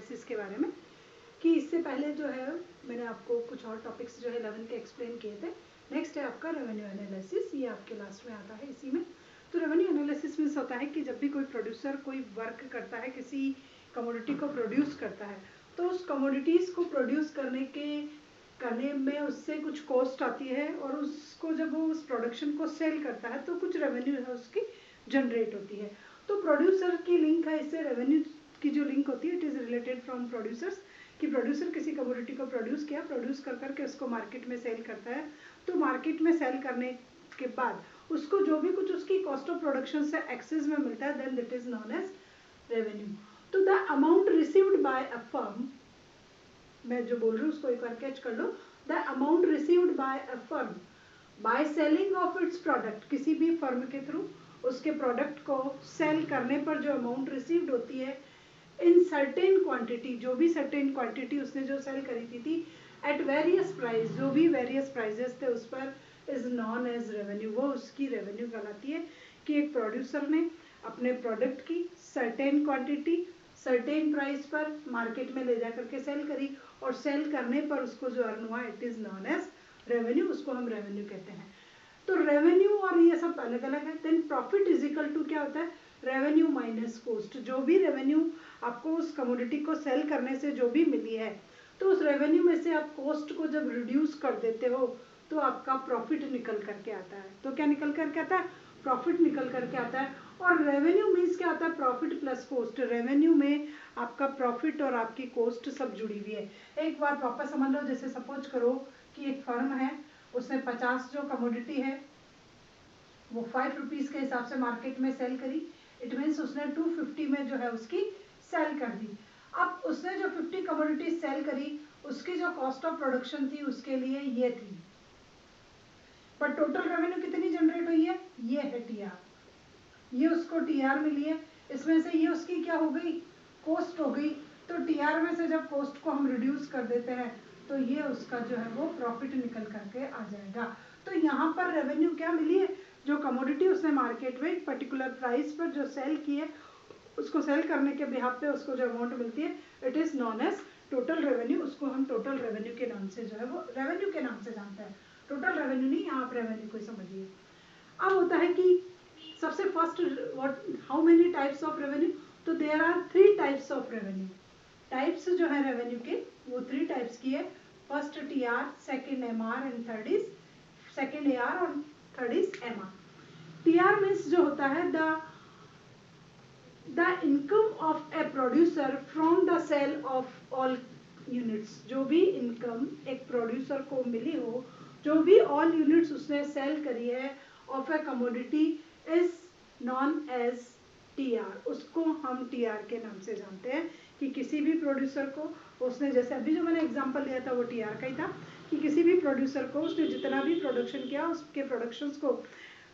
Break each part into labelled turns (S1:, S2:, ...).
S1: Analysis के बारे में, कि इससे पहले जो है मैंने आपको कुछ और टॉपिक्स जो है 11 के एक्सप्लेन किए थे। नेक्स्ट है आपका रेवेन्यू एनालिसिस, ये आपके लास्ट में आता है इसी में। तो रेवेन्यू एनालिसिस मीन्स होता है कि जब भी कोई प्रोड्यूसर कोई वर्क करता है, किसी कमोडिटी को प्रोड्यूस करता है, तो उस कमोडिटीज़ को प्रोड्यूस करने में उससे कुछ कॉस्ट आती है, और उसको जब वो उस प्रोडक्शन को सेल करता है तो कुछ रेवेन्यू है उसकी जनरेट होती है। तो प्रोड्यूसर की लिंक है इससे, रेवेन्यू की जो लिंक होती है it is related from producers, कि प्रोड्यूसर किसी कमोडिटी को प्रोड्यूस किया, प्रोड्यूस कर करके उसको मार्केट में सेल करता है। तो मार्केट में सेल करने के बाद उसको जो भी कुछ उसकी कॉस्ट ऑफ प्रोडक्शन से एक्सेस में मिलता है, then that is known as revenue. तो the amount received by a firm, मैं जो बोल रही हूँ उसको एक बार कैच कर लो, the amount received by a firm by selling of its product, किसी भी फर्म के थ्रू उसके प्रोडक्ट को सेल करने पर जो अमाउंट रिसीव्ड होती है इन सर्टेन क्वांटिटी, जो भी सर्टेन क्वांटिटी उसने जो सेल खरीदी थी एट वेरियस प्राइस, जो भी वेरियस प्राइजेस थे उस पर, इज नॉन एज रेवेन्यू, वो उसकी रेवेन्यू कहलाती है। कि एक प्रोड्यूसर ने अपने प्रोडक्ट की सर्टेन क्वांटिटी सर्टेन प्राइस पर मार्केट में ले जा करके सेल करी, और सेल करने पर उसको जो अर्न हुआ it is known as revenue, उसको हम रेवेन्यू कहते हैं। तो रेवेन्यू और ये सब अलग अलग है। Then profit is equal to क्या होता है, रेवेन्यू माइनस कॉस्ट। जो भी रेवेन्यू आपको उस कमोडिटी को सेल करने से जो भी मिली है, तो उस रेवेन्यू में से आप कॉस्ट को जब रिड्यूस कर देते हो तो आपका प्रॉफिट निकल करके आता है। तो क्या निकल करके आता है, प्रॉफिट निकल करके आता है। और रेवेन्यू मीन्स क्या होता है, प्रॉफिट प्लस कॉस्ट। रेवेन्यू में आपका प्रॉफिट और आपकी कॉस्ट सब जुड़ी हुई है। एक बात वापस समझ लो, जैसे सपोज करो कि एक फर्म है, उसने 50 जो कमोडिटी है वो 5 रुपीज़ के हिसाब से मार्केट में सेल करी, इट मीन्स उसने 250 में जो है उसकी सेल कर दी। अब उसने जो 50 कमोडिटी सेल करी, उसकी जो कॉस्ट ऑफ प्रोडक्शन थी उसके लिए ये थी, पर टोटल रेवेन्यू कितनी जनरेट हुई है, ये है टीआर, ये उसको टीआर मिली है। इसमें से ये उसकी क्या हो गई, कॉस्ट हो गई। तो टीआर में से जब कॉस्ट को हम रिड्यूस कर देते हैं तो ये उसका जो है वो प्रॉफिट निकल करके आ जाएगा। तो यहाँ पर रेवेन्यू क्या मिली है, जो कमोडिटी उसने मार्केट में एक पर्टिकुलर प्राइस पर जो सेल की है, उसको सेल करने के बिहाफ पे उसको जो अमाउंट मिलती है it is known as total revenue. उसको हम टोटल रेवेन्यू के नाम से जो है वो रेवेन्यू के नाम से जानते हैं, टोटल रेवेन्यू नहीं, यहाँ आप रेवेन्यू को समझिए। अब होता है कि सबसे first what how many types of revenue, तो there are 3 types of revenue. Types जो है रेवेन्यू के वो 3 टाइप्स की है। First TR, second MR and third is second AR और third is MR. TR means जो होता है the income of a producer from the sale of all units. जो भी इनकम एक प्रोड्यूसर को मिली हो, जो भी ऑल यूनिट्स उसने सेल करी है of a commodity is known as TR. उसको हम टीआर के नाम से जानते हैं। कि किसी भी प्रोड्यूसर को उसने, जैसे अभी जो मैंने एग्जांपल लिया था वो टीआर का ही था, कि किसी भी प्रोड्यूसर को उसने जितना भी प्रोडक्शन किया उसके प्रोडक्शंस को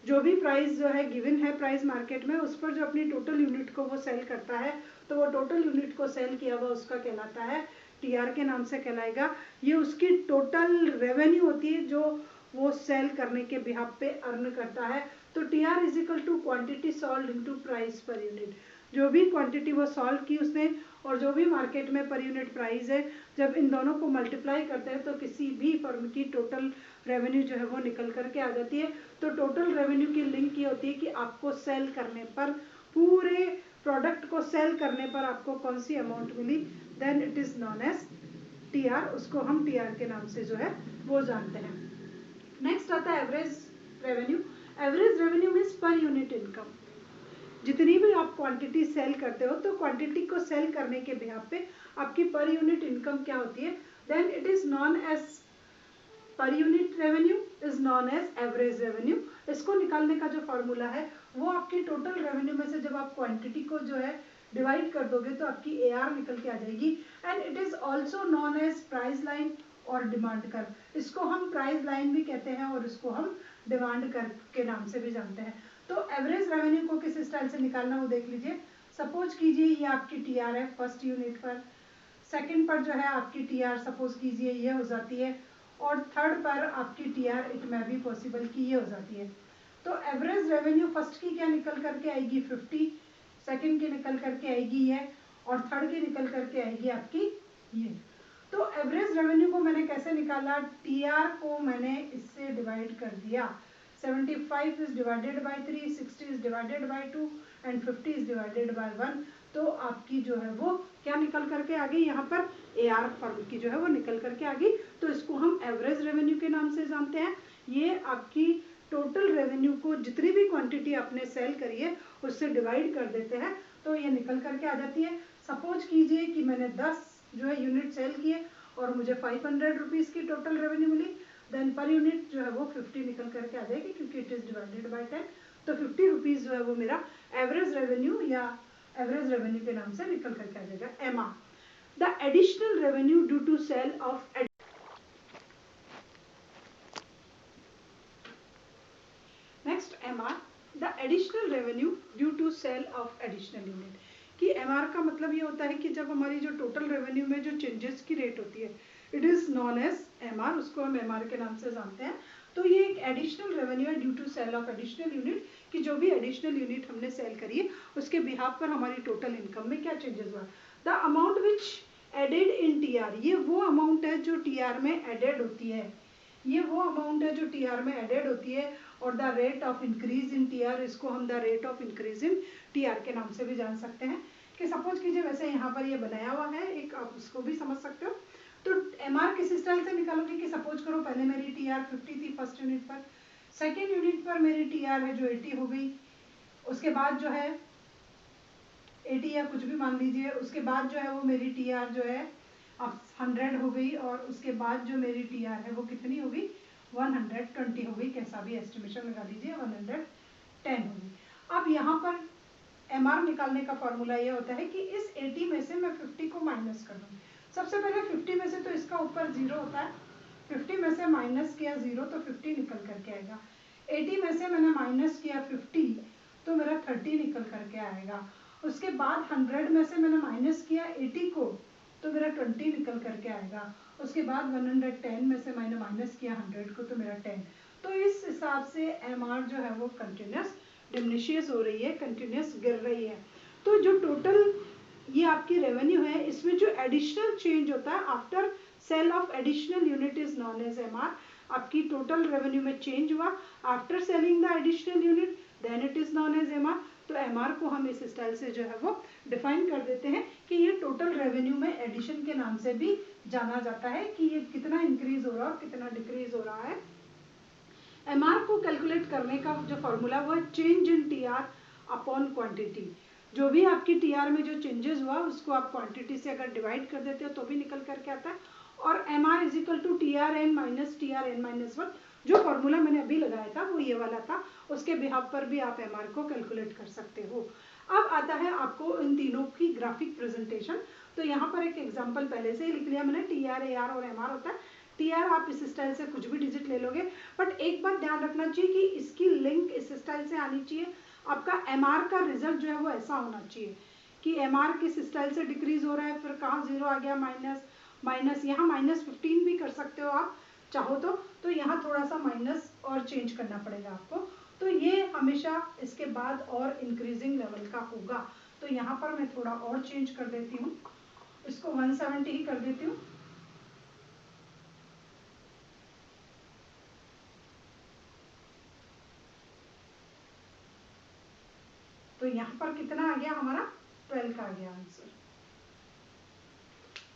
S1: जो भी प्राइस जो है गिवन है प्राइस मार्केट में, उस पर जो अपनी टोटल यूनिट को वो सेल करता है, तो वो टोटल यूनिट को सेल किया हुआ उसका कहलाता है टीआर के नाम से कहलाएगा। ये उसकी टोटल रेवेन्यू होती है जो वो सेल करने के बिहाफ पे अर्न करता है। तो TR is equal to quantity sold into price per unit. जो भी क्वांटिटी वो सॉल्व की उसने और जो भी मार्केट में पर यूनिट प्राइस है, जब इन दोनों को मल्टीप्लाई करते हैं तो किसी भी फर्म की टोटल रेवेन्यू जो है वो निकल करके आ जाती है। तो टोटल रेवेन्यू की लिंक ये होती है कि आपको सेल करने पर, पूरे प्रोडक्ट को सेल करने पर आपको कौन सी अमाउंट मिली, then it is known as TR. उसको हम टीआर के नाम से जो है वो जानते हैं। नेक्स्ट आता है average revenue. Average revenue means per unit income. जितनी भी आप क्वांटिटी सेल करते हो, तो क्वांटिटी को सेल करने के बिहाफ पे आपकी पर यूनिट इनकम क्या होती है, then it is known as per unit revenue is known as average revenue. इसको निकालने का जो फॉर्मूला है वो आपकी टोटल रेवेन्यू में से जब आप क्वांटिटी को जो है डिवाइड कर दोगे तो आपकी एआर निकल के आ जाएगी। And it is also known as price line और डिमांड कर्व। इसको हम प्राइस लाइन भी कहते हैं और इसको हम डिमांड कर्व के नाम से भी जानते हैं। तो एवरेज रेवेन्यू को किस स्टाइल से निकालना वो देख लीजिए। सपोज कीजिए ये आपकी टीआर है फर्स्ट यूनिट पर, सेकंड पर जो है आपकी टीआर सपोज कीजिए ये हो जाती है, और थर्ड पर आपकी टीआर इट में भी पॉसिबल की ये हो जाती है। तो एवरेज रेवेन्यू फर्स्ट की क्या निकल करके आएगी 50, सेकंड की निकल करके आएगी ये, और थर्ड की निकल करके आएगी आपकी ये। तो एवरेज रेवेन्यू को मैंने कैसे निकाला, टीआर को मैंने इससे डिवाइड कर दिया, 75 is divided by 3, 60 is divided by 2 and 50 is divided by 1। तो आपकी जो है वो क्या निकल करके आ गई, यहाँ पर एआर फर्म की जो है वो निकल करके आ गई। तो इसको हम एवरेज रेवेन्यू के नाम से जानते हैं। ये आपकी टोटल रेवेन्यू को जितनी भी क्वांटिटी आपने सेल करी है उससे डिवाइड कर देते हैं तो ये निकल करके आ जाती है। सपोज कीजिए कि मैंने 10 जो है यूनिट सेल किए और मुझे 500 रुपीज़ की टोटल रेवेन्यू मिली, देन पर यूनिट जो है वो 50 निकल करके आ जाएगी क्योंकि इट इज़ डिवाइडेड बाय 10। तो 50 रुपीज़ जो है वो मेरा एवरेज रेवेन्यू या एवरेज रेवेन्यू के नाम से निकल करके आ जाएगा। MR, the additional revenue due to sale of, next MR, the additional revenue due to sale of additional unit. कि एमआर का मतलब ये होता है कि जब हमारी जो टोटल रेवेन्यू में जो चेंजेस की रेट होती है it is known as MR, उसको हम एमआर के नाम से जानते हैं। तो ये एक एडिशनल रेवेन्यू है due to sale of additional unit, कि जो भी एडिशनल यूनिट हमने सेल करी है उसके बिहाफ पर हमारी टोटल इनकम में क्या चेंजेस हुआ। The amount which added in TR, ये वो अमाउंट है जो टीआर में एडेड होती है, ये वो अमाउंट है जो टीआर में एडेड होती है। और the rate of increase in TR, इसको हम the rate of increase in TR के नाम से भी जान सकते हैं। कि सपोज कीजिए वैसे यहाँ पर ये बनाया हुआ है एक, आप उसको भी समझ सकते हो। तो एमआर किस स्टाइल से निकालोगे कि सपोज करो पहले मेरी टीआर 50 थी फर्स्ट यूनिट पर, सेकेंड यूनिट पर मेरी टीआर है जो 80 हो गई, उसके बाद जो है 80 या कुछ भी मान लीजिए, उसके बाद जो है वो मेरी टीआर जो है अब 100 हो गई और उसके बाद जो मेरी टीआर है वो कितनी हो गई, 120 हो गई, कैसा भी एस्टिमेशन लगा लीजिए, 110 हो गई। अब यहाँ पर एमआर निकालने का फॉर्मूला ये होता है कि इस 80 में से मैं 50 को माइनस कर दूँगी। सबसे पहले 50 में से तो इसका ऊपर 0 होता है, 50 में से माइनस किया 0 तो 50 निकल करके आएगा। 80 में से मैंने माइनस किया 50 तो मेरा 30 निकल करके आएगा। उसके बाद 100 में से मैंने माइनस किया 80 को तो मेरा 20 निकल करके आएगा। उसके बाद 110 में से मैंने माइनस किया 100 को तो मेरा 10। तो इस हिसाब से एमआर जो है वो कंटिन्यूस डिमिनिशियस हो रही है, कंटिन्यूस गिर रही है। तो जो टोटल ये आपकी रेवेन्यू है इसमें जो एडिशनल चेंज होता है after sale of additional unit is known as MR. आपकी टोटल रेवेन्यू में चेंज हुआ after selling the additional unit then it is known as MR. तो एमआर को हम इस स्टाइल से जो है वो डिफाइन कर देते हैं कि ये टोटल रेवेन्यू में एडिशन के नाम से भी जाना जाता है कि ये कितना इंक्रीज हो रहा है और कितना डिक्रीज हो रहा है। एमआर को कैलकुलेट करने का जो फॉर्मूला वो है change in TR upon quantity. जो भी आपकी टीआर में जो चेंजेस हुआ उसको आप क्वांटिटी से अगर डिवाइड कर देते हो तो भी निकल करके आता है। और MR is equal to TR n minus TR n minus 1, जो फॉर्मूला मैंने अभी लगाया था वो ये वाला था, उसके बिहाफ पर भी आप एमआर को कैलकुलेट कर सकते हो। अब आता है आपको इन तीनों की ग्राफिक प्रेजेंटेशन। तो यहाँ पर एक एग्जांपल पहले से ही लिख लिया मैंने, टीआर एआर और एमआर होता है। टीआर आप इस स्टाइल से कुछ भी डिजिट ले लोगे, बट एक बात ध्यान रखना चाहिए कि इसकी लिंक इस स्टाइल से आनी चाहिए। आपका एमआर का रिजल्ट जो है वो ऐसा होना चाहिए कि एमआर किस स्टाइल से डिक्रीज हो रहा है, फिर कहाँ 0 आ गया, माइनस माइनस, यहाँ -15 भी कर सकते हो आप चाहो तो यहाँ थोड़ा सा माइनस और चेंज करना पड़ेगा आपको। तो ये हमेशा इसके बाद और इंक्रीजिंग लेवल का होगा। तो यहाँ पर मैं थोड़ा और चेंज कर देती हूँ, इसको 170 ही कर देती हूँ। तो यहाँ पर कितना आ गया हमारा, 12 का आ गया आंसर।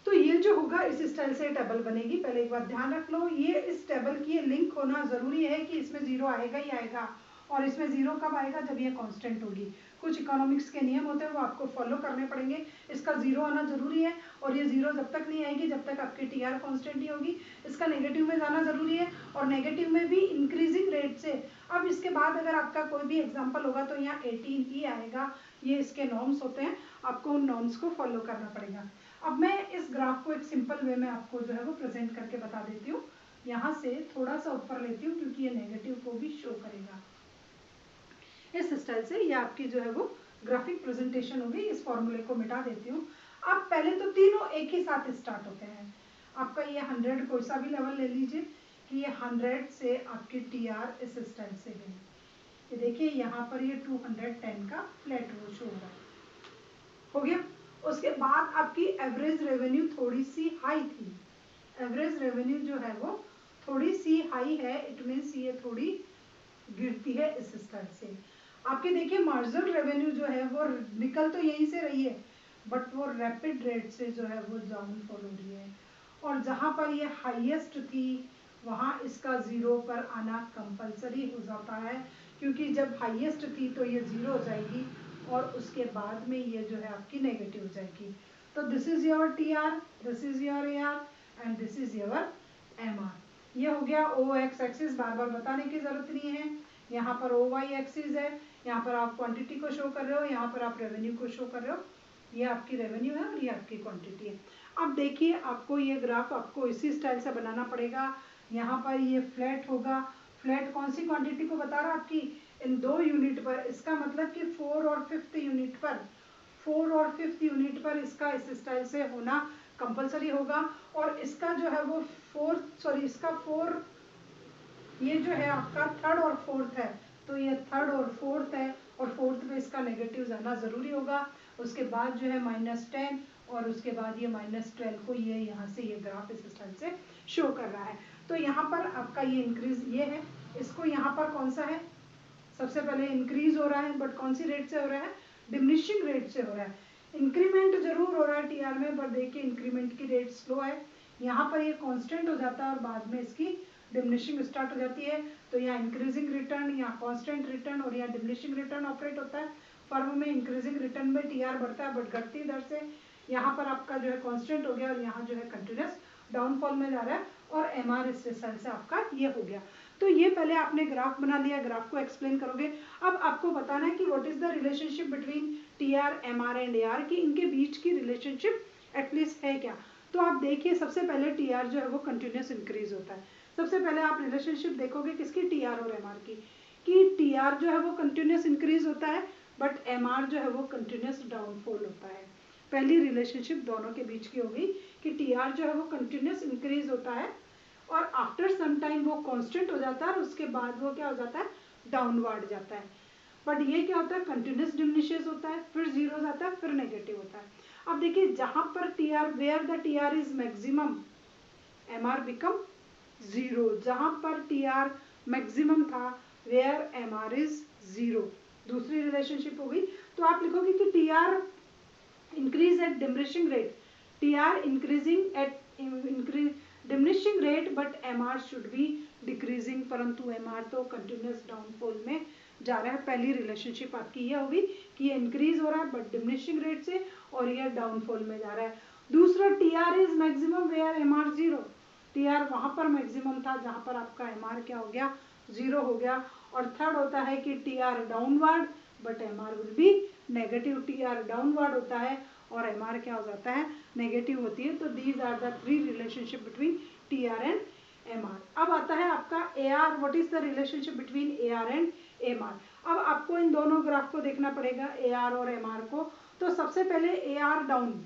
S1: तो ये जो होगा इस स्टाइल से टेबल बनेगी। पहले एक बात ध्यान रख लो, ये इस टेबल की लिंक होना जरूरी है कि इसमें 0 आएगा ही आएगा। और इसमें 0 कब आएगा, जब ये कांस्टेंट होगी। कुछ इकोनॉमिक्स के नियम होते हैं वो आपको फॉलो करने पड़ेंगे। इसका 0 आना जरूरी है और ये 0 जब तक नहीं आएगी जब तक आपकी टीआर कांस्टेंट ही होगी। इसका नेगेटिव में जाना जरूरी है और नेगेटिव में भी इंक्रीजिंग रेट से। अब इसके बाद अगर आपका कोई भी एग्जाम्पल होगा तो यहाँ 18 ही आएगा। ये इसके नॉर्म्स होते हैं, आपको उन नॉर्म्स को फॉलो करना पड़ेगा। अब मैं इस ग्राफ को एक सिंपल वे में आपको जो है वो प्रेजेंट करके बता देती हूँ। यहाँ से थोड़ा सा ऊपर लेती हूँ क्योंकि ये नेगेटिव को भी शो करेगा। इस स्टाइल से ये आपकी जो है वो ग्राफिक प्रेजेंटेशन होगी। इस फॉर्मूले को मिटा देती हूँ। अब पहले तो तीनों एक ही साथ स्टार्ट होते हैं। आपका ये 100 कोई सा भी लेवल ले लीजिए कि ये 100 से आपकी टीआर इस स्टाइल से गई। ये देखिए यहाँ पर ये 210 का फ्लैट रो शो हो रहा है, हो गया। उसके बाद आपकी एवरेज रेवेन्यू थोड़ी सी हाई थी, एवरेज रेवेन्यू जो है वो थोड़ी सी हाई है, इट मीन्स ये थोड़ी गिरती है इस स्तर से। आपके देखिए मार्जिनल रेवेन्यू जो है वो निकल तो यहीं से रही है, बट वो रैपिड रेट से जो है वो डाउनफॉल हो रही है, और जहाँ पर ये हाईएस्ट थी वहाँ इसका जीरो पर आना कंपलसरी हो जाता है, क्योंकि जब हाईएस्ट थी तो ये जीरो हो जाएगी और उसके बाद में ये जो है आपकी नेगेटिव हो जाएगी। तो this is your T R, this is your A R and this is your M R. ये हो गया ओ एक्स एक्सिस, बार बार बताने की जरूरत नहीं है। यहाँ पर ओ वाई एक्सिस है, यहाँ पर आप क्वांटिटी को शो कर रहे हो, यहाँ पर आप रेवेन्यू को शो कर रहे हो। ये आपकी रेवेन्यू है और ये आपकी क्वांटिटी है। अब देखिए आपको ये ग्राफ आपको इसी स्टाइल से बनाना पड़ेगा। यहाँ पर ये फ्लैट होगा, फ्लैट कौन सी क्वांटिटी को बता रहा है आपकी, इन 2 यूनिट पर, इसका मतलब कि 4 और 5th यूनिट पर, 4 और 5th यूनिट पर इसका इस स्टाइल से होना कंपलसरी होगा। और इसका जो है वो इसका 4, ये जो है आपका 3rd और 4th है, तो ये 3rd और 4th है, और 4th पे इसका नेगेटिव जाना जरूरी होगा। उसके बाद जो है -10 और उसके बाद ये -12 को ये यहाँ से ये ग्राफ इस स्टाइल से शो कर रहा है। तो यहाँ पर आपका ये इंक्रीज ये है, इसको यहाँ पर कौन सा है, सबसे पहले इंक्रीज हो रहा है, बट कौन सी रेट से हो रहा है, डिमिनिशिंग रेट से हो रहा है। इंक्रीमेंट जरूर हो रहा है टीआर में, पर देखिए इंक्रीमेंट की रेट स्लो है। यहाँ पर ये कांस्टेंट हो जाता है और बाद में इसकी डिमिनिशिंग स्टार्ट हो जाती है। तो यहाँ इंक्रीजिंग रिटर्न, यहाँ कांस्टेंट रिटर्न और यहाँ डिमिनिशिंग रिटर्न ऑपरेट होता है। फर्म में इंक्रीजिंग रिटर्न में टीआर बढ़ता है, बट घटती दर से। यहाँ पर आपका जो है कांस्टेंट हो गया और यहाँ जो है कंटिन्यूस डाउनफॉल में जा रहा है, और एमआर इस सेल से आपका ये हो गया। तो ये पहले आपने ग्राफ बना लिया, ग्राफ को एक्सप्लेन करोगे। अब आपको बताना है कि what is the relationship between TR, MR and AR, कि इनके बीच की रिलेशनशिप एटलीस्ट है क्या। तो आप देखिए सबसे पहले टीआर जो है वो कंटिन्यूस इंक्रीज होता है। सबसे पहले आप रिलेशनशिप देखोगे किसकी, टीआर और एमआर की, कि टीआर जो है वो कंटिन्यूस इंक्रीज होता है, बट एमआर जो है वो कंटिन्यूस डाउनफॉल होता है। पहली रिलेशनशिप दोनों के बीच की होगी कि टीआर जो है वो कंटिन्यूस इंक्रीज होता है और आफ्टर सम टाइम वो कांस्टेंट हो जाता है और उसके बाद वो क्या हो जाता है, डाउनवर्ड जाता है। बट ये क्या होता है, कंटिन्यूस डिमिनिशेस होता है, फिर जीरो हो जाता है, फिर नेगेटिव होता है। अब देखिए जहां पर TR, where the TR is maximum, MR become zero. जहां पर टीआर मैक्सिमम था, वेयर एमआर इज जीरो, दूसरी रिलेशनशिप होगी। तो आप लिखोगे कि TR increase at diminishing rate, TR increasing at diminishing rate, but MR should be decreasing, परंतु एमआर तो कंटिन्यूस डाउनफॉल में जा रहा है। पहली रिलेशनशिप आपकी ये होगी कि ये इंक्रीज हो रहा है बट डिमिनिशिंग रेट से, और ये डाउनफॉल में जा रहा है। दूसरा TR is maximum where MR zero, TR वहां पर मैक्सिमम था जहां पर आपका एमआर क्या हो गया, जीरो हो गया। और थर्ड होता है कि TR downward but MR will B negative, TR downward होता है और एमआर क्या हो जाता है, नेगेटिव होती है। तो these are the 3 relationship between TR and MR. अब आता है आपका AR, what is the relationship between AR and MR. अब आपको इन दोनों ग्राफ को देखना पड़ेगा, एआर और एमआर को। तो सबसे पहले AR down,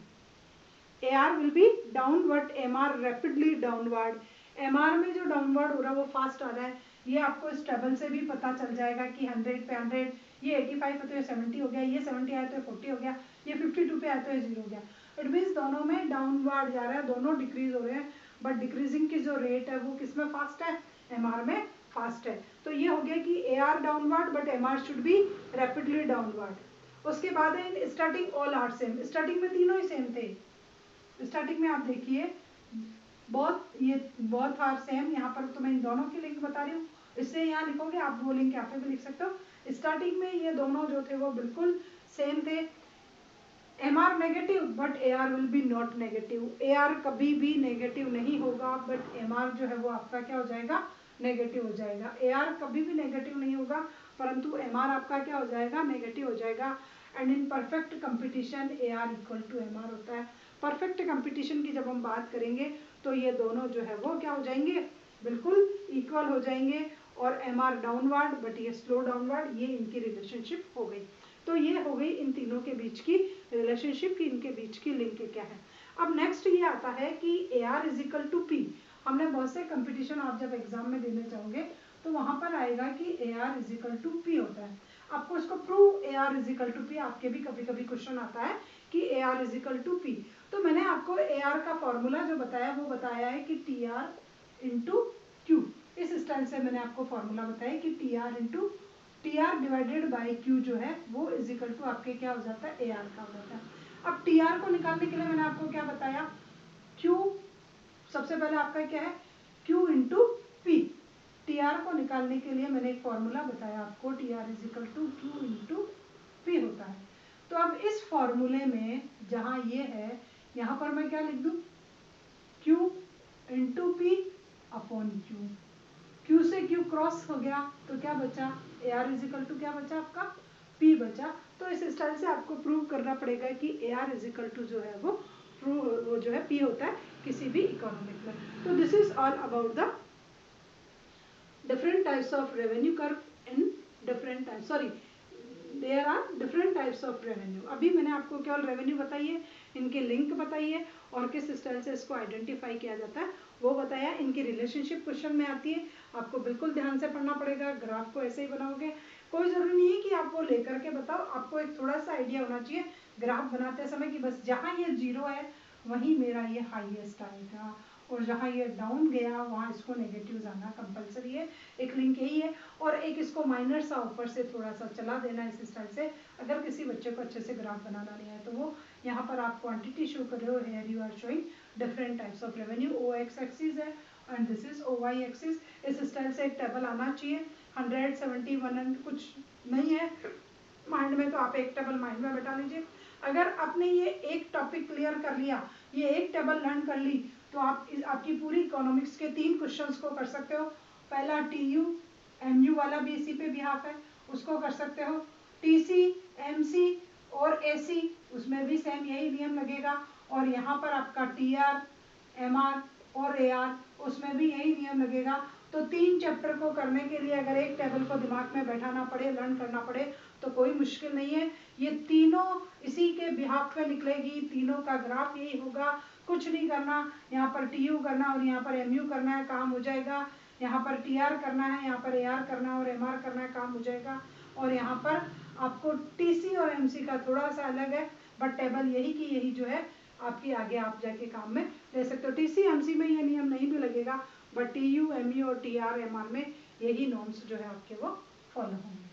S1: AR will be down but MR rapidly downward. MR में जो डाउनवर्ड हो रहा है वो फास्ट आ रहा है। ये आपको इस टेबल से भी पता चल जाएगा कि 100 पे 100, ये 85 है तो ये 70 हो गया, ये 70 आया तो ये 40 हो गया, ये 52 पे आया तो ये 0 हो गया। इट मीन्स दोनों में डाउनवर्ड जा रहा है, दोनों डिक्रीज हो रहे हैं, बट डिक्रीजिंग की जो रेट है वो किसमें फास्ट है, एमआर में फास्ट है। तो ये हो गया कि AR downward but MR should be rapidly downward. उसके बाद है starting all are same, starting में तीनों ही सेम थे। स्टार्टिंग में आप देखिए बहुत आर सेम, यहाँ पर तो मैं इन दोनों की लिंक बता रही हूँ, इससे यहाँ लिखोगे आप वो लिंक यहाँ पे भी लिख सकते हो। स्टार्टिंग में ये दोनों जो थे वो बिल्कुल सेम थे। MR negative but AR will be not negative, AR कभी भी नेगेटिव नहीं होगा बट एमआर जो है वो आपका क्या हो जाएगा, नेगेटिव हो जाएगा। एआर कभी भी नेगेटिव नहीं होगा परंतु एमआर आपका क्या हो जाएगा, नेगेटिव हो जाएगा। And in perfect competition AR equal to MR होता है। परफेक्ट कंपटीशन की जब हम बात करेंगे तो ये दोनों जो है वो क्या हो जाएंगे, बिल्कुल इक्वल हो जाएंगे। और एमआर डाउनवर्ड बट ये स्लो डाउनवर्ड, ये इनकी रिलेशनशिप हो गई। तो ये हो गई इन तीनों के बीच की रिलेशनशिप की, इनके बीच की लिंक क्या है। अब नेक्स्ट ये आता है कि A R is equal to P. हमने बहुत से कंपटीशन आप जब एग्जाम में देने जाओगे तो वहां पर आएगा कि A R is equal to P होता है। आपको इसको prove A R is equal to P, आपके भी कभी कभी क्वेश्चन आता है कि A R is equal to P. तो मैंने आपको ए आर का फॉर्मूला जो बताया वो बताया है कि टी आर इंटू क्यू। इस स्टाइल से मैंने आपको फॉर्मूला बताया कि T R divided by Q जो है वो इज इक्वल टू आपके क्या हो जाता है, ए आर का हो जाता है। अब टी आर को निकालने के लिए मैंने आपको क्या बताया, क्यू सबसे पहले आपका क्या है, Q into P. T R को निकालने के लिए मैंने एक फॉर्मूला बताया आपको, T R is equal to Q into P होता है। तो अब इस फॉर्मूले में जहां ये है, यहां पर मैं क्या लिख दूं, Q into P upon Q. Q से क्यू क्रॉस हो गया तो क्या बचा, A R is equal to क्या बचा आपका, पी बचा। तो इस स्टाइल से आपको प्रूव करना पड़ेगा कि A R is equal to जो है वो जो है पी होता है किसी भी इकोनॉमिक में। तो this is all about the different types of revenue curve in different types, sorry there are different types of revenue। अभी मैंने आपको केवल रेवेन्यू बताई है, इनके लिंक बताई है और किस स्टाइल से इसको आइडेंटिफाई किया जाता है वो बताया। इनकी रिलेशनशिप क्वेश्चन में आती है, आपको बिल्कुल ध्यान से पढ़ना पड़ेगा। ग्राफ को ऐसे ही बनाओगे, कोई जरूरी नहीं है कि आप वो लेकर के बताओ, आपको एक थोड़ा सा आइडिया होना चाहिए ग्राफ बनाते समय कि बस जहाँ ये जीरो है वहीं मेरा ये हाईएस्ट आएगा और जहाँ ये डाउन गया वहाँ इसको नेगेटिव जाना कंपलसरी है। एक लिंक यही है और एक इसको माइनर सा ऊपर से थोड़ा सा चला देना इस स्टाइल से। अगर किसी बच्चे को अच्छे से ग्राफ बनाना नहीं है तो वो यहाँ पर आप क्वांटिटी शो कर रहे हो, here you are showing different types of revenue. O X axis है and this is O Y axis. इस स्टाइल से एक टेबल आना चाहिए। 171 कुछ नहीं है माइंड में तो आप एक टेबल माइंड में बैठा लीजिए। अगर आपने ये एक टॉपिक क्लियर कर लिया, ये एक टेबल लर्न कर ली तो आप आपकी पूरी इकोनॉमिक्स के 3 क्वेश्चंस को कर सकते हो। पहला टीयू एमयू वाला भी इसी पे बिहाफ है, उसको कर सकते हो। टीसी एमसी और एसी उसमें भी सेम यही नियम लगेगा। और यहाँ पर आपका टीआर एमआर और एआर उसमें भी यही नियम लगेगा। तो 3 चैप्टर को करने के लिए अगर एक टेबल को दिमाग में बैठाना पड़े, लर्न करना पड़े तो कोई मुश्किल नहीं है। ये तीनों इसी के बिहाफ पे निकलेगी, तीनों का ग्राफ यही होगा। कुछ नहीं करना, यहाँ पर टीयू करना और यहाँ पर एमयू करना है, काम हो जाएगा। यहाँ पर टीआर करना है, यहाँ पर एआर करना है और एमआर करना है, काम हो जाएगा। और यहाँ पर आपको टीसी और एमसी का थोड़ा सा अलग है बट टेबल यही की यही जो है आपकी आगे आप जाके काम में ले सकते हो। टीसी एमसी में ये नियम नहीं भी लगेगा बट टीयू एमयू और टीआर एमआर में यही नॉर्म्स जो है आपके वो फॉलो होंगे।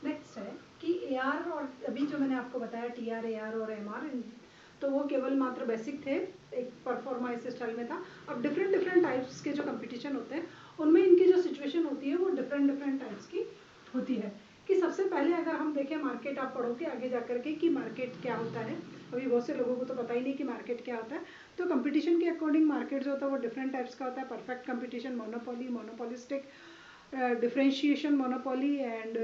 S1: नेक्स्ट है कि एआर और अभी जो मैंने आपको बताया टीआर एआर और एमआर, तो वो केवल मात्र बेसिक थे, एक परफॉर्मा इस स्टाइल में था। अब डिफरेंट टाइप्स के जो कंपटीशन होते हैं उनमें इनकी जो सिचुएशन होती है वो डिफरेंट टाइप्स की होती है। कि सबसे पहले अगर हम देखें मार्केट, आप पढ़ोगे आगे जाकर के कि मार्केट क्या होता है, अभी बहुत से लोगों को तो पता ही नहीं कि मार्केट क्या होता है। तो कंपटीशन के अकॉर्डिंग मार्केट जो होता है वो डिफरेंट टाइप्स का होता है। Perfect competition, monopoly, monopolistic, differentiation monopoly and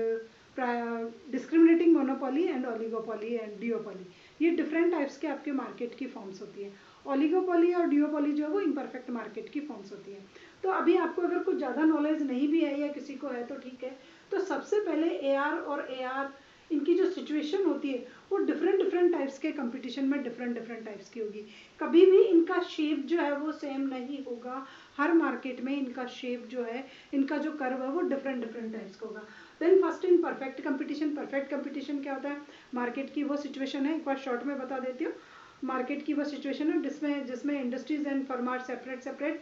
S1: discriminating monopoly and oligopoly and डिओपोली। ये डिफरेंट टाइप्स के आपके मार्केट की फॉर्म्स होती है। ओलिगोपोली और डिओपोली जो है वो इम्परफेक्ट मार्केट की फॉर्म्स होती है। तो अभी आपको अगर कुछ ज़्यादा नॉलेज नहीं भी है या किसी को है तो ठीक है। तो सबसे पहले एआर और एआर इनकी जो सिचुएशन होती है वो डिफरेंट टाइप्स के कंपटीशन में डिफरेंट टाइप्स की होगी। कभी भी इनका शेप जो है वो सेम नहीं होगा। हर मार्केट में इनका शेप जो है, इनका जो कर्व है वो डिफरेंट टाइप्स का होगा। Then first in perfect competition. Perfect competition क्या होता है, मार्केट की वो सिचुएशन है, एक बार शॉर्ट में बता देती हूँ। मार्केट की वो सिचुएशन है जिसमें industries and firm are separate.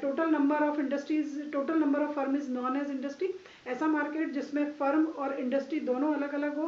S1: Total number of industries, total number of firm is known as industry. ऐसा मार्केट जिसमें फर्म और इंडस्ट्री दोनों अलग अलग हो।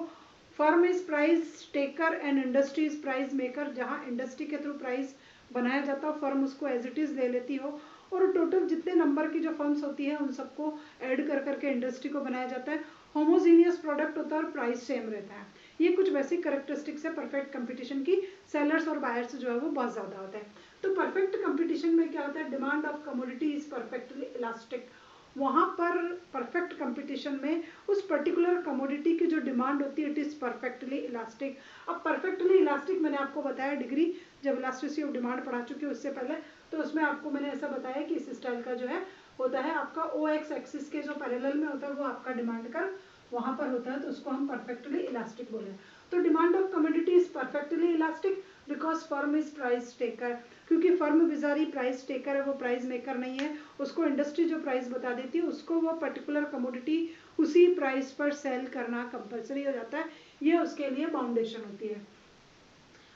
S1: Firm is price taker and industry is price maker. जहाँ इंडस्ट्री के थ्रू प्राइस बनाया जाता हो, फर्म उसको एज इट इज ले लेती हो और टोटल जितने नंबर की जो फर्म्स होती है उन सबको ऐड कर करके इंडस्ट्री को बनाया जाता है। होमोजीनियस प्रोडक्ट होता है और प्राइस सेम रहता है। ये कुछ बेसिक कैरेक्टरिस्टिक्स है परफेक्ट कंपटीशन की। सेलर्स और बायर्स जो है वो बहुत ज़्यादा होता है। तो परफेक्ट कंपटीशन में क्या होता है, demand of commodity is perfectly elastic. वहाँ पर परफेक्ट कंपटीशन में उस पर्टिकुलर कमोडिटी की जो डिमांड होती है इट इज़ परफेक्टली इलास्टिक। अब परफेक्टली इलास्टिक मैंने आपको बताया डिग्री जब इलास्टिसिटी ऑफ डिमांड पढ़ा चुकी है उससे पहले, तो उसमें आपको मैंने ऐसा बताया कि इस स्टाइल का जो है होता है आपका ओ एक्स एक्सिस के जो पैरेलल में होता है वो आपका डिमांड कर्व, वहां पर होता है तो उसको हम परफेक्टली इलास्टिक बोले। तो demand of commodity is perfectly elastic because firm is price taker, क्योंकि फर्म बेचारी प्राइस टेकर है, वो प्राइस मेकर नहीं है। उसको इंडस्ट्री जो प्राइस बता देती है उसको वो पर्टिकुलर कमोडिटी उसी प्राइस पर सेल करना कंपलसरी हो जाता है, ये उसके लिए बाउंडेशन होती है।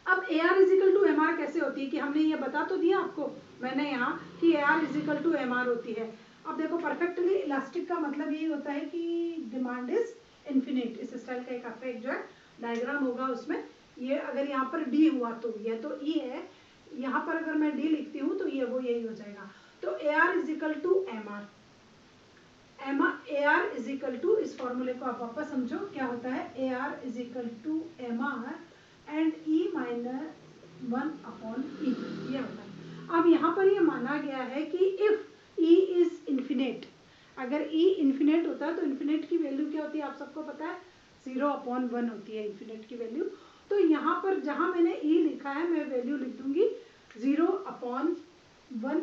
S1: अब A R is equal to M R कैसे होती है कि हमने ये बता तो दिया आपको मैंने यहाँ कि A R is equal to M R होती है। अब देखो परफेक्टली इलास्टिक का मतलब यही होता है कि डिमांड इज इन्फिनिट। इस स्टाइल का एक आपका एक जो है डायग्राम होगा, उसमें ये अगर यहाँ पर डी हुआ तो ये तो ई है, यहाँ पर अगर मैं डी लिखती हूँ तो ये वो यही हो जाएगा। तो A R is equal to M R, A R is equal to, इस फॉर्मूले को आप वापस समझो क्या होता है, A R is equal to M R and E minus 1/e, ये होता है। अब यहाँ पर ये माना गया है कि इफ ई इज इन्फिनिट, अगर ई इन्फिनिट होता है तो इन्फिनिट की वैल्यू क्या होती है आप सबको पता है, 0/1 होती है इन्फिनिट की वैल्यू। तो यहाँ पर जहाँ मैंने ई लिखा है मैं वैल्यू लिख दूंगी 0/1,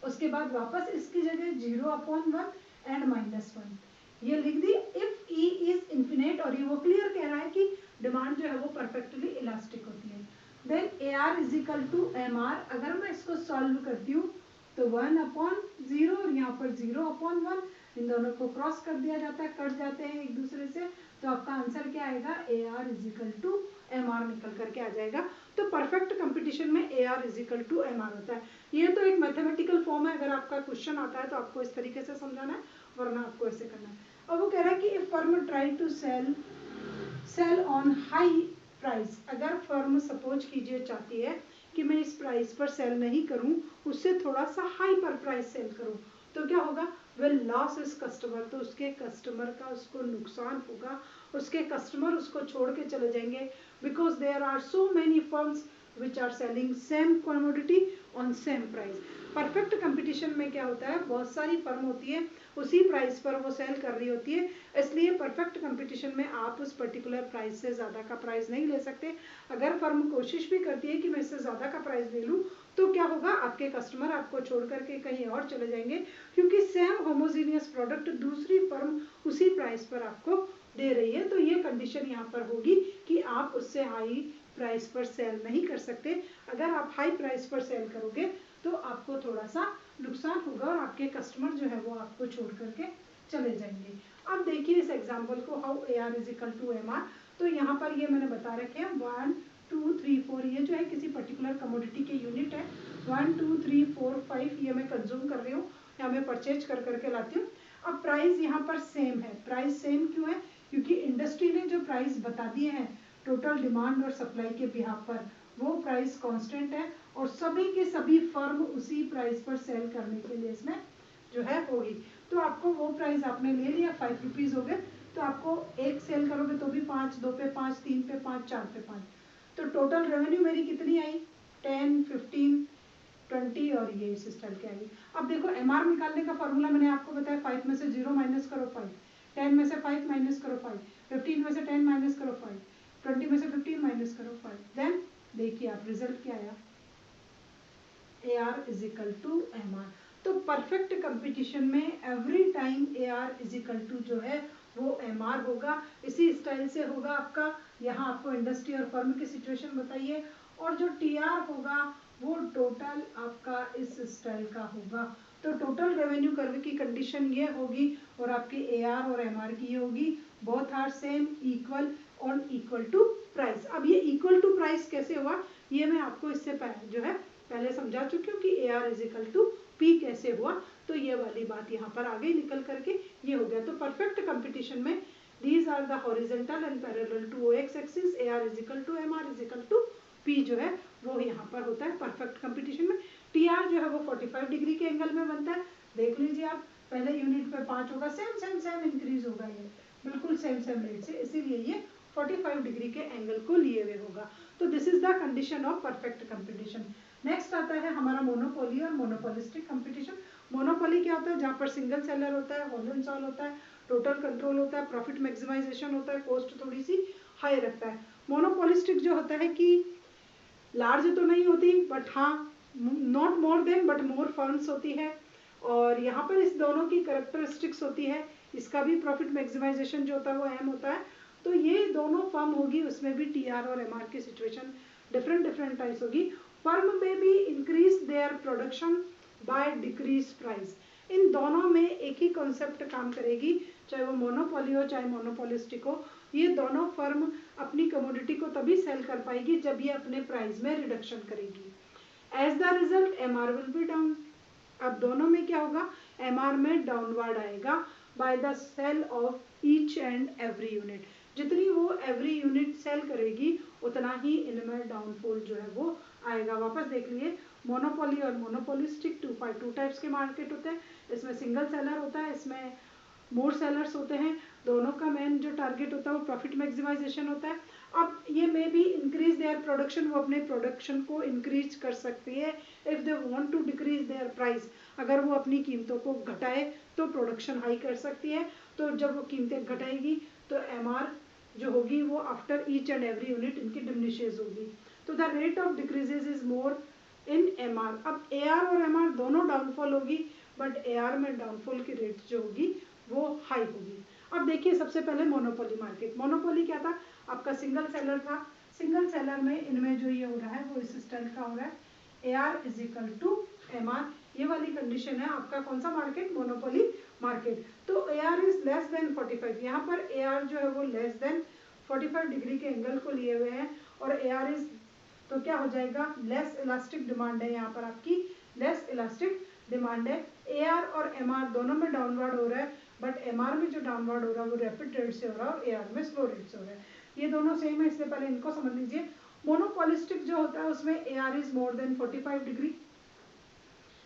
S1: उसके बाद वापस इसकी जगह 0/1 एंड -1 ये लिख दी। इफ ई इज इन्फिनिट, और ये वो क्लियर कह रहा है कि डिमांड जो है वो परफेक्टली इलास्टिक होती है। Then A R is equal to M R, अगर मैं इसको सॉल्व करती हूँ तो 1/0 और यहाँ पर 0/1, इन दोनों को क्रॉस कर दिया जाता है, कट जाते हैं एक दूसरे से, तो आपका आंसर क्या आएगा, A R is equal to M R निकल करके आ जाएगा। तो परफेक्ट कंपटीशन में A R is equal to M R होता है। ये तो एक मैथमेटिकल फॉर्म है, अगर आपका क्वेश्चन आता है तो आपको इस तरीके से समझाना है, वरना आपको ऐसे करना है। और वो कह रहा है कि if firm try to sell on high price, अगर फर्म सपोज कीजिए चाहती है कि मैं इस प्राइस पर सेल नहीं करूं, उससे थोड़ा सा हाई पर प्राइस सेल करूं, तो क्या होगा, विल लॉस इज कस्टमर, तो उसके कस्टमर का उसको नुकसान होगा, उसके कस्टमर उसको छोड़ के चले जाएंगे, because there are so many firms which are selling same commodity on same price. Perfect competition में क्या होता है, बहुत सारी फर्म होती है उसी प्राइस पर वो सेल कर रही होती है, इसलिए परफेक्ट कंपटीशन में आप उस पर्टिकुलर प्राइस से ज़्यादा का प्राइस नहीं ले सकते। अगर फर्म कोशिश भी करती है कि मैं इससे ज़्यादा का प्राइस ले लूँ तो क्या होगा, आपके कस्टमर आपको छोड़ करके कहीं और चले जाएंगे, क्योंकि सेम होमोजीनियस प्रोडक्ट दूसरी फर्म उसी प्राइस पर आपको दे रही है। तो ये कंडीशन यहाँ पर होगी कि आप उससे हाई प्राइस पर सेल नहीं कर सकते। अगर आप हाई प्राइस पर सेल करोगे तो आपको थोड़ा सा नुकसान होगा और आपके कस्टमर जो है वो आपको छोड़ करके चले जाएंगे। अब देखिए इस एग्जांपल को, how A R is equal to M R. तो यहाँ पर ये मैंने बता रखे हैं 1 2 3 4, ये जो है किसी पर्टिकुलर कमोडिटी के यूनिट है। 1 2 3 4 5 ये मैं कंज्यूम कर रही हूँ या मैं परचेज कर करके लाती हूँ। अब प्राइस यहाँ पर सेम है। प्राइस सेम क्यों है, क्योंकि इंडस्ट्री ने जो प्राइस बता दिए हैं टोटल डिमांड और सप्लाई के बिहाफ पर, वो प्राइस कांस्टेंट है और सभी के सभी फर्म उसी प्राइस पर सेल करने के लिए इसमें जो है होगी। तो आपको वो प्राइस आपने ले लिया, 5 रुपीज़ हो गए, तो आपको एक सेल करोगे तो भी 5, 2 पे 5, 3 पे 5, 4 पे 5, तो टोटल रेवेन्यू मेरी कितनी आई, 10, 15, 20 और ये इस स्टाइल की आएगी। अब देखो एमआर निकालने का फॉर्मूला मैंने आपको बताया, 5 में से 0 माइनस करो 5, 10 में से 5 माइनस करो 5, 15 में से 10 माइनस करो 5, 20 में से 15 माइनस करो 5, देन देखिए आप रिजल्ट क्या आया, A R is equal to M R. तो परफेक्ट कंपटीशन में every time A R is equal to जो है वो एम आर होगा। इसी स्टाइल से होगा आपका, यहाँ आपको इंडस्ट्री और फर्म की सिचुएशन बताइए, और जो टी आर होगा वो टोटल आपका इस स्टाइल का होगा। तो टोटल रेवेन्यू कर्व की कंडीशन ये होगी और आपकी ए आर और एम आर की ये होगी, बोथ आर सेम, इक्वल और इक्वल टू प्राइस। अब ये इक्वल टू प्राइस कैसे हुआ, ये मैं आपको इससे जो है पहले समझा चुकी हूँ कि A R is equal to P कैसे हुआ। तो ये वाली बात यहाँ पर आ गई निकल करके, ये हो गया। तो परफेक्ट कंपटीशन में these are the horizontal and parallel to X axis, A R is equal to M R is equal to P जो है वो यहाँ पर होता है परफेक्ट कंपटीशन में। टी आर जो है वो 45 डिग्री के एंगल में बनता है, देख लीजिए आप, पहले यूनिट पे 5 होगा, सेम सेम सेम इंक्रीज होगा, ये बिल्कुल सेम सेम रेट से, इसीलिए ये 45 डिग्री के एंगल को लिए हुए होगा। तो this is the condition of perfect competition. Next आता है हमारा मोनोपोली और मोनोपोलिस्टिक कंपटीशन। मोनोपोली क्या होता है, जहाँ पर सिंगल सेलर होता है, होल एंड सॉल होता है, टोटल कंट्रोल होता है, प्रॉफिट मैक्सिमाइजेशन होता है, कॉस्ट थोड़ी सी हाई रखता है। मोनोपोलिस्टिक जो होता है कि लार्ज तो नहीं होती बट हाँ not more than but more firms होती है, और यहाँ पर इस दोनों की कैरेक्टरिस्टिक्स होती है इसका भी प्रॉफिट मैक्सिमाइजेशन जो होता है वो अहम होता है। तो ये दोनों फर्म होगी, उसमें भी टीआर और एमआर की सिचुएशन डिफरेंट टाइप्स होगी। फर्म में भी increase their production by decrease price. इन दोनों में एक ही कॉन्सेप्ट काम करेगी, चाहे वो मोनोपोली हो चाहे मोनोपोलिस्टिक हो। ये दोनों फर्म अपनी कमोडिटी को तभी सेल कर पाएगी जब ये अपने प्राइस में रिडक्शन करेगी। As the result MR will be down. अब दोनों में क्या होगा, एमआर में डाउनवर्ड आएगा by the sale of each and every unit. जितनी वो एवरी यूनिट सेल करेगी उतना ही इनमें डाउनफॉल जो है वो आएगा। वापस देख लिए, मोनोपोली और मोनोपोलिस्टिक टू टाइप्स के मार्केट होते हैं। इसमें सिंगल सेलर होता है, इसमें मोर सेलर्स होते हैं। दोनों का मेन जो टारगेट होता है वो प्रॉफिट मैक्सिमाइजेशन होता है। अब ये may be increase their production, वो अपने प्रोडक्शन को इंक्रीज कर सकती है। If they want to decrease their price, अगर वो अपनी कीमतों को घटाए तो प्रोडक्शन हाई कर सकती है। तो जब वो कीमतें घटाएगी तो एमआर जो होगी वो after each and every unit इनकी डिमिनिशेस होगी। तो the rate of decreases is more in MR. अब एआर और एमआर दोनों डाउनफॉल होगी, बट एआर में डाउनफॉल की रेट जो होगी वो हाई होगी। अब देखिए सबसे पहले मोनोपोली मार्केट। मोनोपोली क्या था, आपका सिंगल सेलर था। सिंगल सेलर में इनमें जो ये हो रहा है वो इस स्टाइल का हो रहा है, AR is equal to MR. ये वाली कंडीशन है आपका कौन सा मार्केट, मोनोपोली मार्केट। तो एआर इज लेस देन 45, यहाँ पर एआर जो है वो लेस देन 45 डिग्री के एंगल को लिए हुए हैं। और एआर इज, तो क्या हो जाएगा, लेस इलास्टिक डिमांड है, यहाँ पर आपकी लेस इलास्टिक डिमांड है। एआर और एमआर दोनों में डाउनवर्ड हो रहा है, बट एमआर में जो डाउनवर्ड हो रहा है वो रैपिड रेट से हो रहा है और एआर में स्लो रेट से हो रहा है। ये दोनों सेम है, इसलिए पहले इनको समझ लीजिए। मोनोपोलिस्टिक जो होता है उसमें AR is more than 45 degree.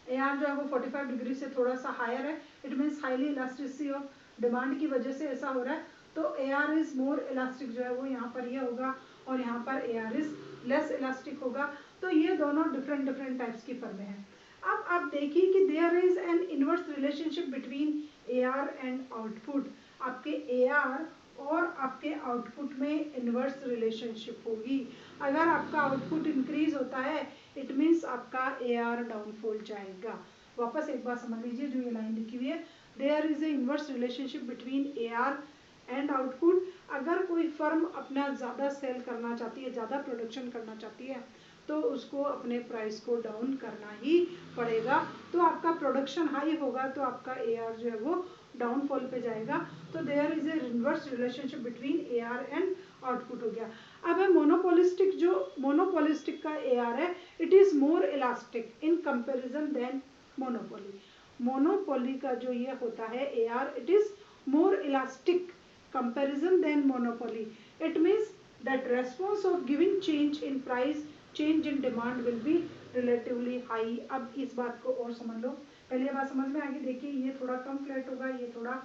S1: AR जो है वो 45 डिग्री से थोड़ा सा हायर है। It means highly elasticity of demand की वजह से ऐसा हो रहा है। तो एआर इज मोर इलास्टिक जो है वो यहाँ पर ये होगा, और यहाँ पर एआर इज लेस इलास्टिक होगा। तो ये दोनों डिफरेंट टाइप्स की फर्में हैं। अब आप देखिए कि there is an inverse relationship between AR and output. आपके एआर और आपके आउटपुट में इनवर्स रिलेशनशिप होगी। अगर आपका आउटपुट इंक्रीज होता है इट मीन्स आपका एआर डाउनफॉल जाएगा। वापस एक बार समझ लीजिए जो ये लाइन लिखी हुई है, there is a inverse relationship between AR and output. अगर कोई फर्म अपना ज़्यादा सेल करना चाहती है, ज़्यादा प्रोडक्शन करना चाहती है, तो उसको अपने प्राइस को डाउन करना ही पड़ेगा। तो आपका प्रोडक्शन हाई होगा तो आपका एआर जो है वो डाउनफॉल पे जाएगा। तो there is a inverse relationship between AR and output हो गया। अब है मोनोपोलिस्टिक। जो मोनोपोलिस्टिक का एआर है it is more elastic in comparison than monopoly. Monopoly का जो ये होता है AR it is more elastic comparison than monopoly. It means that response of giving change in price, change in demand will be relatively high. अब इस बात को और समझ लो, पहले बात समझ में आगे। देखिए ये थोड़ा कम फ्लैट होगा, ये थोड़ा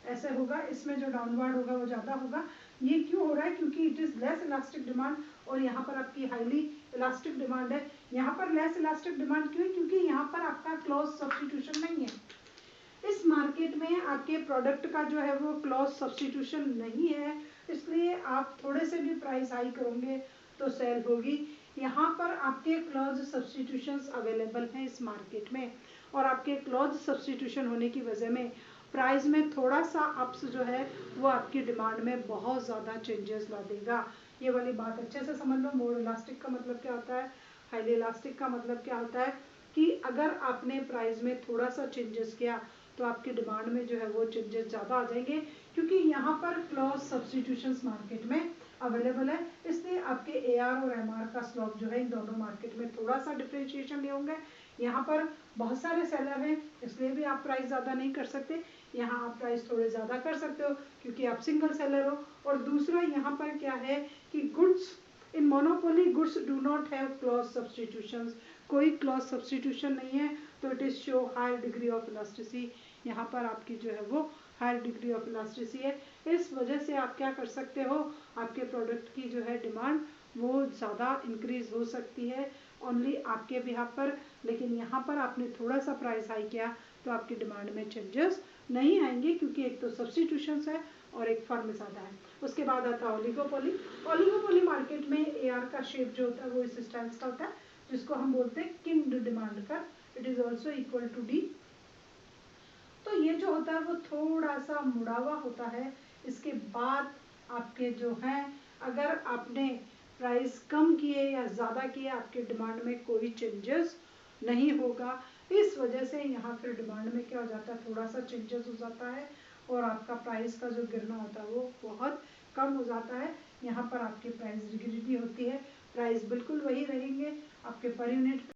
S1: ऐसे होगा, इसमें जो डाउनवर्ड होगा वो ज़्यादा होगा। ये क्यों हो रहा है, क्योंकि it is less elastic demand और यहाँ पर आपकी हाईली इलास्टिक डिमांड है। यहाँ पर लेस इलास्टिक डिमांड क्यों है, क्योंकि यहाँ पर आपका क्लॉज सब्स्टिट्यूशन नहीं है। इस मार्केट में आपके प्रोडक्ट का जो है वो क्लॉज सब्स्टिट्यूशन नहीं है, इसलिए आप थोड़े से भी प्राइस हाई करोगे तो सेल होगी। यहाँ पर आपके क्लॉज सब्स्टिट्यूशंस अवेलेबल हैं इस मार्केट में, और आपके क्लॉज सब्स्टिट्यूशन होने की वजह में प्राइस में थोड़ा सा अप्स जो है वो आपकी डिमांड में बहुत ज़्यादा चेंजेस ला देगा। ये वाली बात अच्छे से समझ लो। मोर इलास्टिक का मतलब क्या होता है, हाईली इलास्टिक का मतलब क्या होता है कि अगर आपने प्राइस में थोड़ा सा चेंजेस किया तो आपकी डिमांड में जो है वो चेंजेस ज़्यादा आ जाएंगे, क्योंकि यहाँ पर क्लॉज सब्स्टिट्यूशंस मार्केट में अवेलेबल है। इसलिए आपके एआर और एमआर का स्लॉप जो है इन दोनों मार्केट में थोड़ा सा डिफरेंशिएशन ले होंगे। यहाँ पर बहुत सारे सेलर हैं इसलिए भी आप प्राइस ज़्यादा नहीं कर सकते, यहाँ आप प्राइस थोड़े ज़्यादा कर सकते हो क्योंकि आप सिंगल सेलर हो। और दूसरा यहाँ पर क्या है कि goods in monopoly goods do not have close substitutions. कोई क्लॉज सब्स्टिट्यूशन नहीं है, तो it is show higher degree of elasticity. यहाँ पर आपकी जो है वो हायर डिग्री ऑफ इलास्टिसिटी है। इस वजह से आप क्या कर सकते हो, आपके प्रोडक्ट की जो है डिमांड वो ज़्यादा इंक्रीज हो सकती है ओनली आपके बिहाफ पर। लेकिन यहाँ पर आपने थोड़ा सा प्राइस हाई किया तो आपकी डिमांड में चेंजेस नहीं आएंगे, क्योंकि एक तो सब्स्टिट्यूशंस है और एक फर्म ज़्यादा है। उसके बाद आता है ओलिगोपोली। ओलिगोपोली मार्केट में एआर का शेप जो होता है वो इस स्टाइल का होता है, जिसको हम बोलते हैं किंड डिमांड का। It is also equal to D. तो ये जो होता है वो थोड़ा सा मुड़ा हुआ होता है। इसके बाद आपके जो हैं, अगर आपने प्राइस कम किए या ज़्यादा किए, आपके डिमांड में कोई चेंजेस नहीं होगा। इस वजह से यहाँ फिर डिमांड में क्या हो जाता है, थोड़ा सा चेंजेस हो जाता है और आपका प्राइस का जो गिरना होता है वो बहुत कम हो जाता है। यहाँ पर आपकी प्राइस रिजिडिटी होती है, प्राइस बिल्कुल वही रहेंगे, आपके पर यूनिट